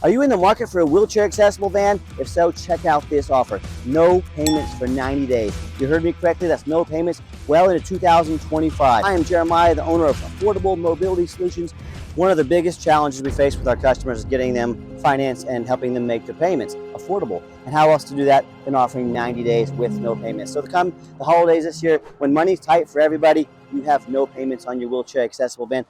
Are you in the market for a wheelchair accessible van? If so, check out this offer. No payments for 90 days. You heard me correctly, that's no payments well into 2025. I am Jeremiah, the owner of Affordable Mobility Solutions. One of the biggest challenges we face with our customers is getting them financed and helping them make their payments affordable. And how else to do that than offering 90 days with no payments. So come the holidays this year, when money's tight for everybody, you have no payments on your wheelchair accessible van.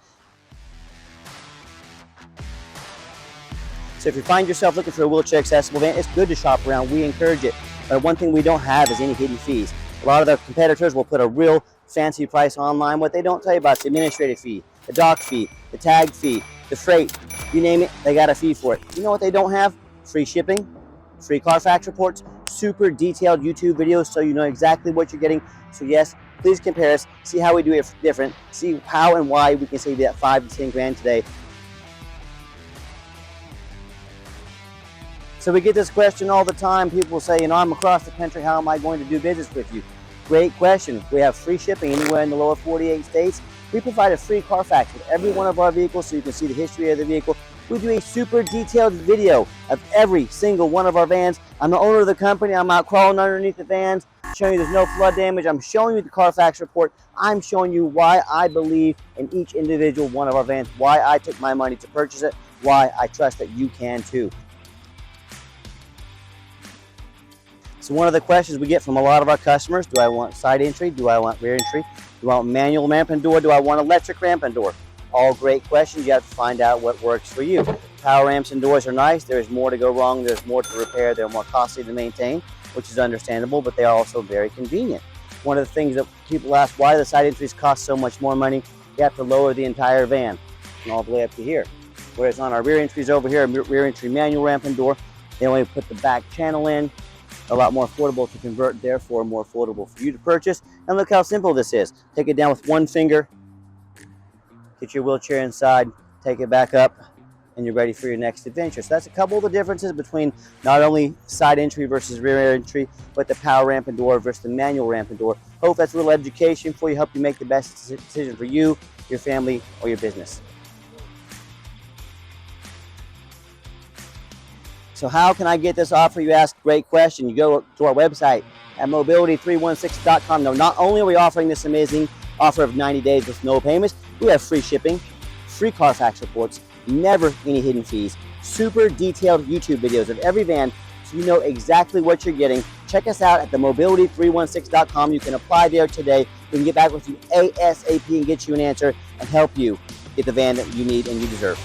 So if you find yourself looking for a wheelchair accessible van, it's good to shop around. We encourage it. But one thing we don't have is any hidden fees. A lot of the competitors will put a real fancy price online. What they don't tell you about is the administrative fee, the dock fee, the tag fee, the freight, you name it, they got a fee for it. You know what they don't have? Free shipping, free Carfax reports, super detailed YouTube videos so you know exactly what you're getting. So yes, please compare us, see how we do it different, see how and why we can save you that 5 to 10 grand today. So we get this question all the time. People say, I'm across the country, how am I going to do business with you? Great question. We have free shipping anywhere in the lower 48 states. We provide a free Carfax with every one of our vehicles so you can see the history of the vehicle. We do a super detailed video of every single one of our vans. I'm the owner of the company. I'm out crawling underneath the vans, showing you there's no flood damage. I'm showing you the Carfax report. I'm showing you why I believe in each individual one of our vans, why I took my money to purchase it, why I trust that you can too. So one of the questions we get from a lot of our customers, do I want side entry? Do I want rear entry? Do I want manual ramp and door? Do I want electric ramp and door? All great questions. You have to find out what works for you. Power ramps and doors are nice. There's more to go wrong. There's more to repair. They're more costly to maintain, which is understandable, but they are also very convenient. One of the things that people ask, why do the side entries cost so much more money? You have to lower the entire van and all the way up to here. Whereas on our rear entries over here, rear entry manual ramp and door, they only put the back channel in. A lot more affordable to convert, therefore more affordable for you to purchase. And look how simple this is. Take it down with one finger, get your wheelchair inside, take it back up, and you're ready for your next adventure. So that's a couple of the differences between not only side entry versus rear entry, but the power ramp and door versus the manual ramp and door. Hope that's a little education for you, help you make the best decision for you, your family, or your business. So how can I get this offer? You ask, great question. You go to our website at mobility316.com. Now, not only are we offering this amazing offer of 90 days with no payments, we have free shipping, free Carfax reports, never any hidden fees, super detailed YouTube videos of every van so you know exactly what you're getting. Check us out at the mobility316.com. You can apply there today. We can get back with you ASAP and get you an answer and help you get the van that you need and you deserve.